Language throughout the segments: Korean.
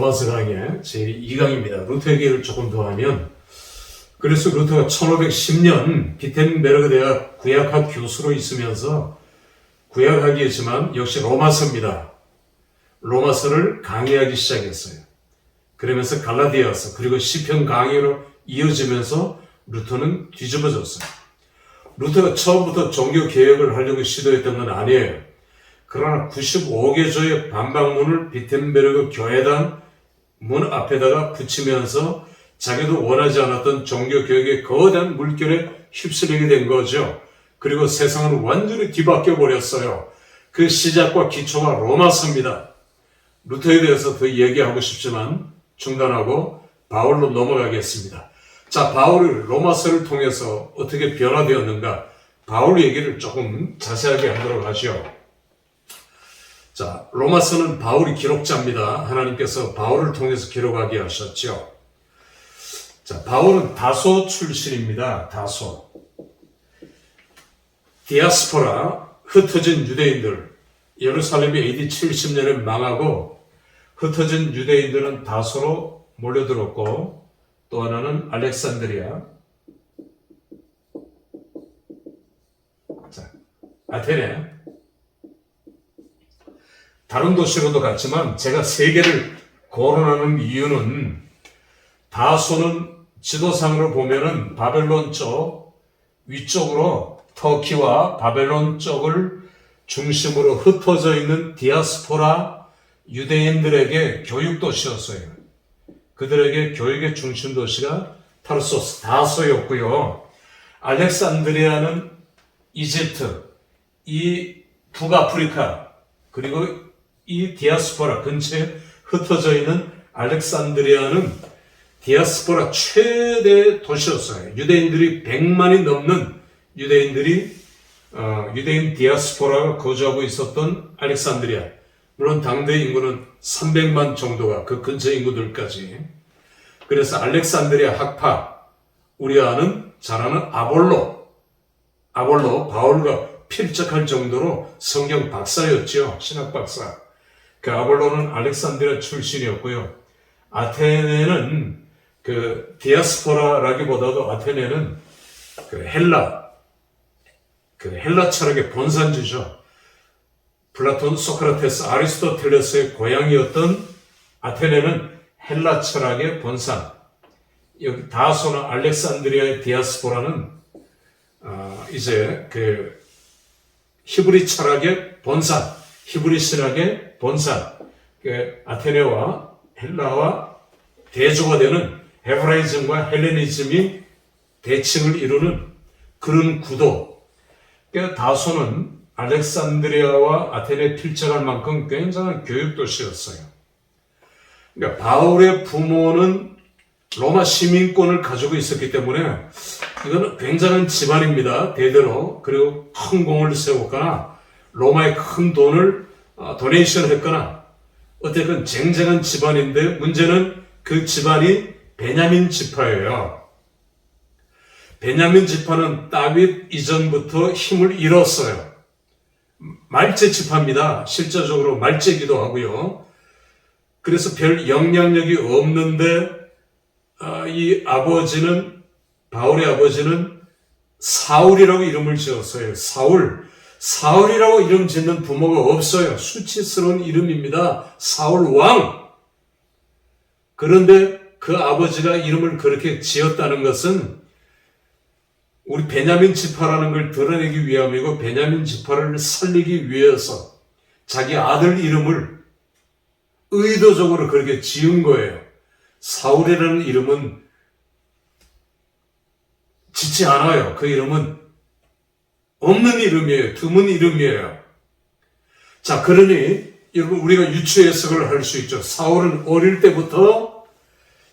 로마서 강의 제2강입니다. 루터의 계를 조금 더 하면, 그래서 루터가 1510년 비텐베르그 대학 구약학 교수로 있으면서 구약학이었지만 역시 로마서입니다. 로마서를 강의하기 시작했어요. 그러면서 갈라디아서 그리고 시편 강의로 이어지면서 루터는 뒤집어졌어요. 루터가 처음부터 종교 개혁을 하려고 시도했던 건 아니에요. 그러나 95개조의 반박문을 비텐베르그 교회당 문 앞에다가 붙이면서 자기도 원하지 않았던 종교 개혁의 거대한 물결에 휩쓸리게 된 거죠. 그리고 세상은 완전히 뒤바뀌어 버렸어요. 그 시작과 기초가 로마서입니다. 루터에 대해서 더 얘기하고 싶지만 중단하고 바울로 넘어가겠습니다. 자, 바울이 로마서를 통해서 어떻게 변화되었는가? 바울 얘기를 조금 자세하게 하도록 하죠. 자, 로마서는 바울이 기록자입니다. 하나님께서 바울을 통해서 기록하게 하셨죠. 자, 바울은 다소 출신입니다. 다소. 디아스포라, 흩어진 유대인들. 예루살렘이 AD 70년에 망하고 흩어진 유대인들은 다소로 몰려들었고, 또 하나는 알렉산드리아. 자, 아테네. 다른 도시로도 갔지만 제가 세 개를 거론하는 이유는 다소는 지도상으로 보면은 바벨론 쪽 위쪽으로 터키와 바벨론 쪽을 중심으로 흩어져 있는 디아스포라 유대인들에게 교육 도시였어요. 그들에게 교육의 중심 도시가 타르소스, 다소였고요. 알렉산드리아는 이집트, 이 북아프리카, 그리고 이 디아스포라 근처에 흩어져 있는 알렉산드리아는 디아스포라 최대 도시였어요. 유대인들이 100만이 넘는 유대인 디아스포라가 거주하고 있었던 알렉산드리아. 물론 당대 인구는 300만 정도가 그 근처 인구들까지. 그래서 알렉산드리아 학파, 우리가 잘 아는 아볼로, 바울과 필적할 정도로 성경 박사였죠. 신학 박사. 그 아볼로는 알렉산드리아 출신이었고요. 아테네는 그 디아스포라라기보다도 아테네는 그 헬라 철학의 본산지죠. 플라톤, 소크라테스, 아리스토텔레스의 고향이었던 아테네는 헬라 철학의 본산. 여기 다소나 알렉산드리아의 디아스포라는 이제 그 히브리 철학의 본산, 히브리 신학의 본산. 그 아테네와 헬라와 대조가 되는 헤브라이즘과 헬레니즘이 대칭을 이루는 그런 구도. 그러니까 다소는 알렉산드리아와 아테네에 필적할 만큼 굉장한 교육도시였어요. 그러니까 바울의 부모는 로마 시민권을 가지고 있었기 때문에 이거는 굉장한 집안입니다. 대대로. 그리고 큰 공을 세웠거나 로마에 큰 돈을 도네이션 했거나 어쨌든 쟁쟁한 집안인데 문제는 그 집안이 베냐민 지파예요. 베냐민 지파는 다윗 이전부터 힘을 잃었어요. 말제 지파입니다. 실제적으로 말제기도 하고요. 그래서 별 영향력이 없는데 이 아버지는, 바울의 아버지는 사울이라고 이름을 지었어요. 사울이라고 이름 짓는 부모가 없어요. 수치스러운 이름입니다. 사울 왕. 그런데 그 아버지가 이름을 그렇게 지었다는 것은 우리 베냐민 지파라는 걸 드러내기 위함이고 베냐민 지파를 살리기 위해서 자기 아들 이름을 의도적으로 그렇게 지은 거예요. 사울이라는 이름은 짓지 않아요. 그 이름은 없는 이름이에요. 드문 이름이에요. 자, 그러니 여러분 우리가 유추 해석을 할 수 있죠. 사울은 어릴 때부터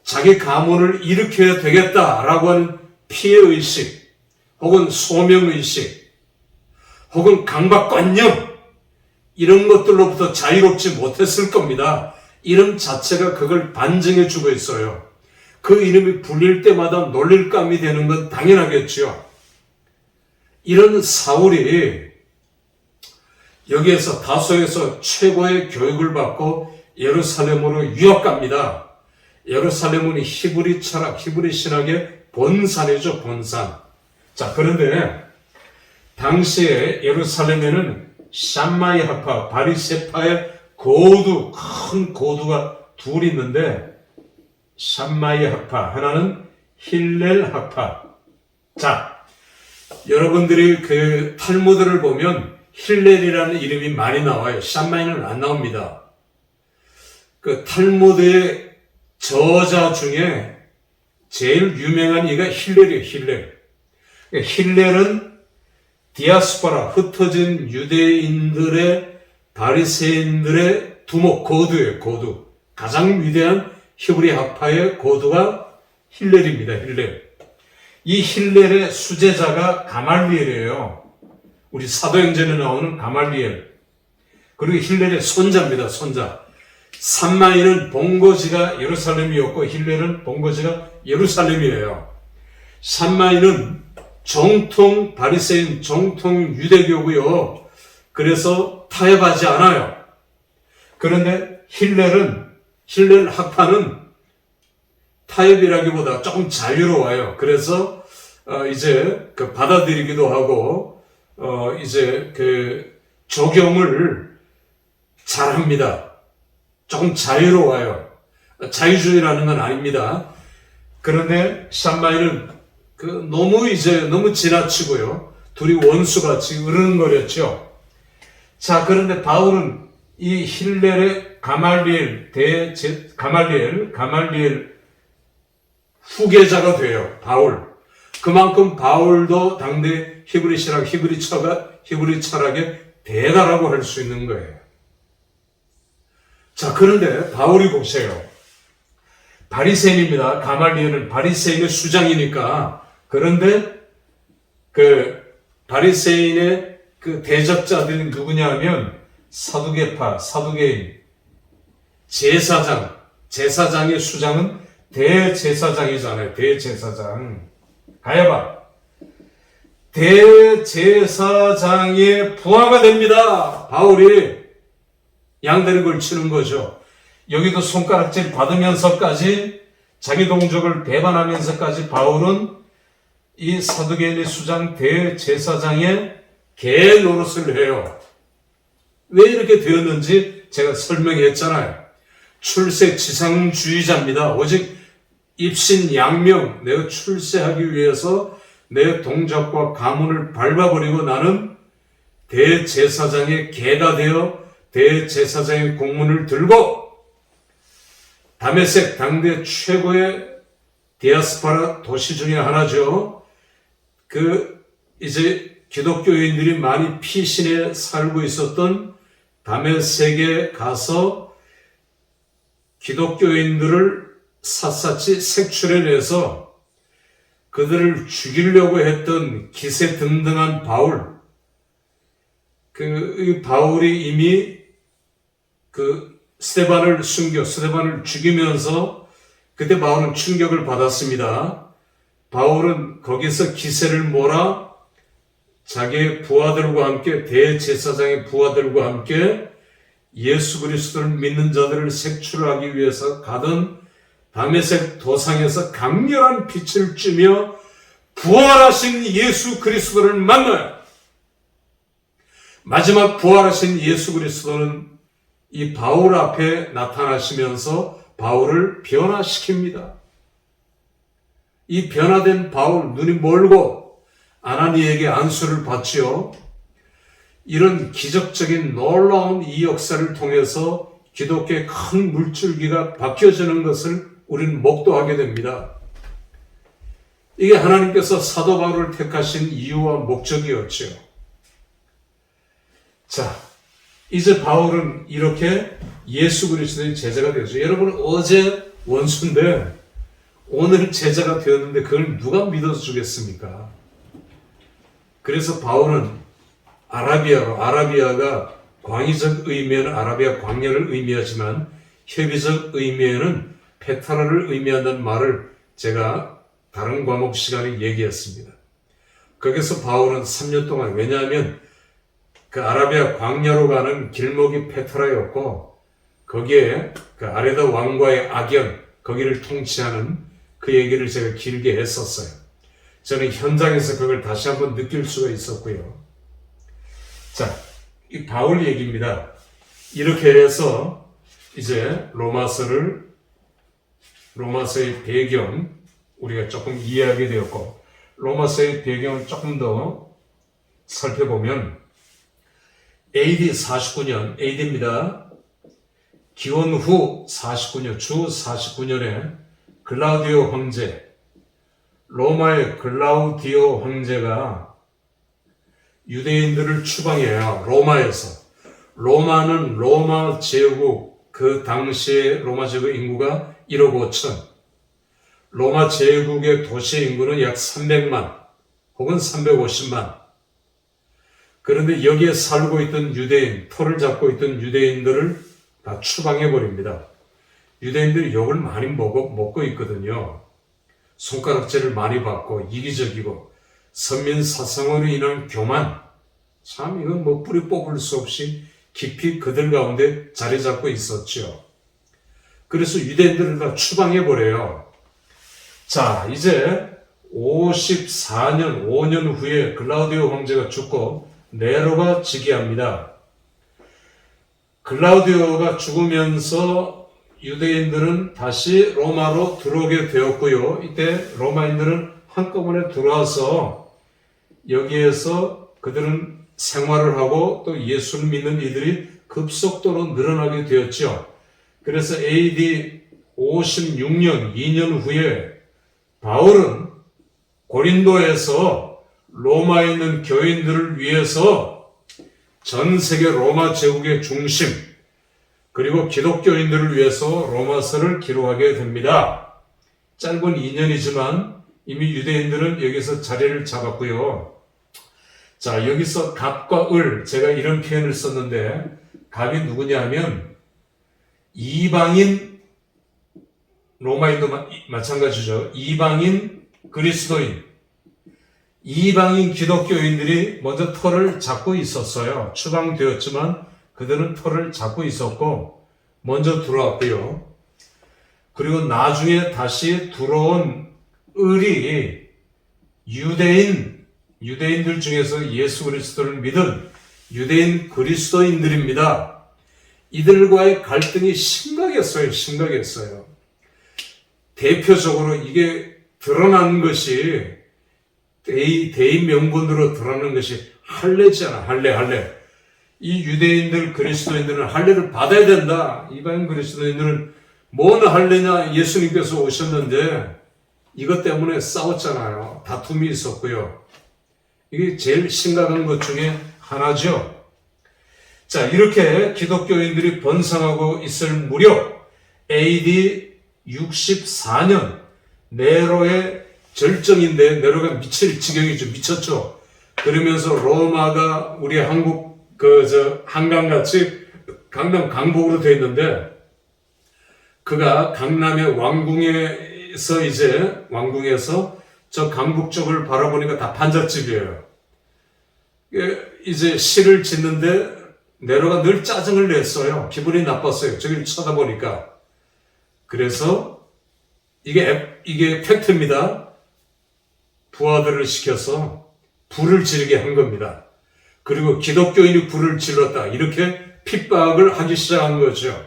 자기 가문을 일으켜야 되겠다라고 하는 피해의식 혹은 소명의식 혹은 강박관념 이런 것들로부터 자유롭지 못했을 겁니다. 이름 자체가 그걸 반증해 주고 있어요. 그 이름이 불릴 때마다 놀릴감이 되는 건 당연하겠죠. 이런 사울이 여기에서 다소에서 최고의 교육을 받고 예루살렘으로 유학 갑니다. 예루살렘은 히브리 철학, 히브리 신학의 본산이죠, 본산. 자, 그런데 당시에 예루살렘에는 샴마이 학파, 바리새파의 큰 고두가 둘 있는데, 샴마이 학파, 하나는 힐렐 학파. 자, 여러분들이 그 탈무드를 보면 힐렐이라는 이름이 많이 나와요. 샴마이는 안 나옵니다. 그 탈무드의 저자 중에 제일 유명한 이가 힐렐이에요, 힐렐. 힐렐은 디아스포라, 흩어진 유대인들의, 바리새인들의 두목, 고두예요, 고두. 가장 위대한 히브리 학파의 고두가 힐렐입니다, 힐렐. 이 힐렐의 수제자가 가말리엘이에요. 우리 사도행전에 나오는 가말리엘. 그리고 힐렐의 손자입니다, 손자. 산마이는 본거지가 예루살렘이었고 힐렐은 본거지가 예루살렘이에요. 산마이는 정통 바리새인, 정통 유대교고요. 그래서 타협하지 않아요. 그런데 힐렐 학파는 타협이라기보다 조금 자유로워요. 그래서 이제 그 받아들이기도 하고 이제 그 적용을 잘합니다. 조금 자유로워요. 자유주의라는 건 아닙니다. 그런데 샴마이는 너무 지나치고요. 둘이 원수같이 으르렁거렸죠. 자, 그런데 바울은 이 힐렐의 가말리엘 후계자가 돼요. 바울. 그만큼 바울도 당대 히브리 신학, 히브리 철학의 대가라고 할 수 있는 거예요. 자, 그런데 바울이 보세요. 바리새인입니다. 가말리엘은 바리새인의 수장이니까. 그런데 그 바리새인의 그 대적자들이 누구냐면 사두개파, 사두개인, 제사장의 수장은 대제사장이잖아요. 대제사장. 가야바. 대제사장의 부하가 됩니다. 바울이 양다리 걸치는 거죠. 여기도 손가락질 받으면서까지 자기 동족을 배반하면서까지 바울은 이 사두개인의 수장 대제사장의 개 노릇을 해요. 왜 이렇게 되었는지 제가 설명했잖아요. 출세지상주의자입니다. 오직 입신양명, 내가 출세하기 위해서 내 동족과 가문을 밟아버리고 나는 대제사장의 개가 되어 대제사장의 공문을 들고 다메섹 당대 최고의 디아스포라 도시 중에 하나죠. 이제 기독교인들이 많이 피신해 살고 있었던 다메섹에 가서 기독교인들을 샅샅이 색출해내서 그들을 죽이려고 했던 기세등등한 바울. 이 바울이 이미 스데반을 죽이면서 그때 바울은 충격을 받았습니다. 바울은 거기서 기세를 몰아 자기의 부하들과 함께 대제사장의 부하들과 함께 예수 그리스도를 믿는 자들을 색출하기 위해서 가던 다메섹 도상에서 강렬한 빛을 쬐며 부활하신 예수 그리스도를 만나요. 마지막 부활하신 예수 그리스도는 이 바울 앞에 나타나시면서 바울을 변화시킵니다. 이 변화된 바울, 눈이 멀고 아나니에게 안수를 받지요. 이런 기적적인 놀라운 이 역사를 통해서 기독교의 큰 물줄기가 바뀌어지는 것을 우리는 목도하게 됩니다. 이게 하나님께서 사도 바울을 택하신 이유와 목적이었죠. 자, 이제 바울은 이렇게 예수 그리스도의 제자가 되었죠. 여러분, 어제 원수인데 오늘 제자가 되었는데 그걸 누가 믿어주겠습니까? 그래서 바울은 아라비아가 광의적 의미에는 아라비아 광야를 의미하지만 협의적 의미에는 페트라를 의미한다는 말을 제가 다른 과목 시간에 얘기했습니다. 거기서 바울은 3년 동안, 왜냐하면 그 아라비아 광야로 가는 길목이 페트라였고 거기에 그 아레다 왕과의 악연, 거기를 통치하는 그 얘기를 제가 길게 했었어요. 저는 현장에서 그걸 다시 한번 느낄 수가 있었고요. 자, 이 바울 얘기입니다. 이렇게 해서 이제 로마서의 배경 우리가 조금 이해하게 되었고, 로마서의 배경을 조금 더 살펴보면 AD 49년, AD입니다. 기원 후 49년, 주 49년에 글라우디오 황제, 로마의 글라우디오 황제가 유대인들을 추방해요. 로마에서. 로마는 로마 제국, 그 당시에 로마 제국 인구가 1억 5천. 로마 제국의 도시 인구는 약 300만 혹은 350만. 그런데 여기에 살고 있던 유대인, 터를 잡고 있던 유대인들을 다 추방해버립니다. 유대인들이 욕을 많이 먹고 있거든요. 손가락질을 많이 받고 이기적이고 선민사상으로 인한 교만, 참 이건 뭐 뿌리 뽑을 수 없이 깊이 그들 가운데 자리 잡고 있었죠. 그래서 유대인들을 다 추방해버려요. 자, 이제 54년, 5년 후에 글라우디오 황제가 죽고 네로가 즉위합니다. 글라우디오가 죽으면서 유대인들은 다시 로마로 들어오게 되었고요. 이때 로마인들은 한꺼번에 들어와서 여기에서 그들은 생활을 하고 또 예수를 믿는 이들이 급속도로 늘어나게 되었죠. 그래서 AD 56년, 2년 후에 바울은 고린도에서 로마에 있는 교인들을 위해서 전 세계 로마 제국의 중심, 그리고 기독교인들을 위해서 로마서를 기록하게 됩니다. 짧은 2년이지만 이미 유대인들은 여기서 자리를 잡았고요. 자, 여기서 갑과 을, 제가 이런 표현을 썼는데, 갑이 누구냐 하면 이방인, 로마인도 마찬가지죠. 이방인 그리스도인, 이방인 기독교인들이 먼저 터를 잡고 있었어요. 추방되었지만 그들은 터를 잡고 있었고 먼저 들어왔고요. 그리고 나중에 다시 들어온 을이 유대인들 중에서 예수 그리스도를 믿은 유대인 그리스도인들입니다. 이들과의 갈등이 심각했어요. 대표적으로 이게 드러난 것이 대인 명분으로 드러나는 것이 할례잖아. 할례. 이 유대인들 그리스도인들은 할례를 받아야 된다. 이방인 그리스도인들은 뭔 할례냐. 예수님께서 오셨는데 이것 때문에 싸웠잖아요. 다툼이 있었고요. 이게 제일 심각한 것 중에 하나죠. 자, 이렇게 기독교인들이 번성하고 있을 무렵 AD 64년 네로의 절정인데, 네로가 미칠 지경이죠. 미쳤죠. 그러면서 로마가 우리 한국 한강같이 강남 강북으로 되어 있는데, 그가 강남의 왕궁에서 저 강북 쪽을 바라보니까 다 판잣집이에요. 이제 시를 짓는데 네로가 늘 짜증을 냈어요. 기분이 나빴어요. 저기를 쳐다보니까. 그래서 이게 팩트입니다. 부하들을 시켜서 불을 지르게 한 겁니다. 그리고 기독교인이 불을 질렀다. 이렇게 핍박을 하기 시작한 거죠.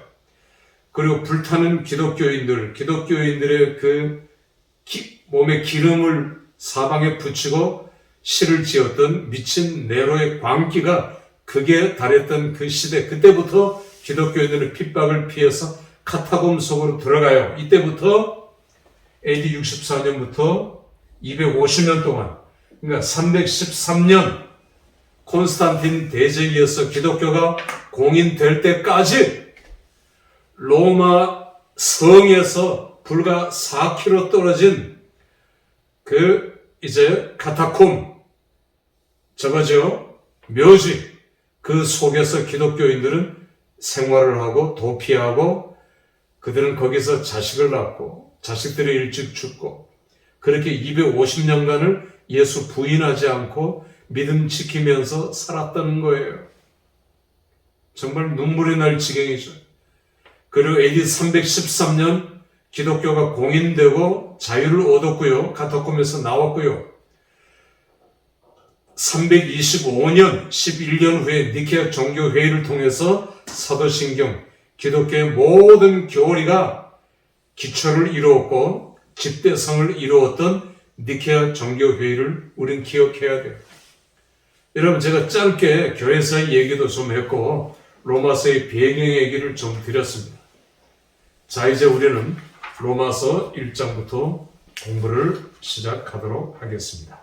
그리고 불타는 기독교인들의 그 몸에 기름을 사방에 붙이고 시를 지었던 미친 네로의 광기가 극에 달했던 그 시대, 그때부터 기독교인들의 핍박을 피해서 카타콤 속으로 들어가요. 이때부터 AD 64년부터 250년 동안, 그러니까 313년 콘스탄틴 대제기에서 기독교가 공인될 때까지 로마 성에서 불과 4km 떨어진 카타콤, 저거죠, 묘지, 그 속에서 기독교인들은 생활을 하고 도피하고 그들은 거기서 자식을 낳고 자식들이 일찍 죽고 그렇게 250년간을 예수 부인하지 않고 믿음 지키면서 살았다는 거예요. 정말 눈물이 날 지경이죠. 그리고 AD 313년 기독교가 공인되고 자유를 얻었고요. 카타콤에서 나왔고요. 325년 11년 후에 니케아 종교회의를 통해서 사도신경, 기독교의 모든 교리가 기초를 이루었고 집대성을 이루었던 니케아 종교회의를 우린 기억해야 돼요. 여러분, 제가 짧게 교회에서의 얘기도 좀 했고 로마서의 배경 얘기를 좀 드렸습니다. 자, 이제 우리는 로마서 1장부터 공부를 시작하도록 하겠습니다.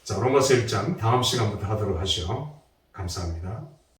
자, 로마서 1장 다음 시간부터 하도록 하시오. 감사합니다.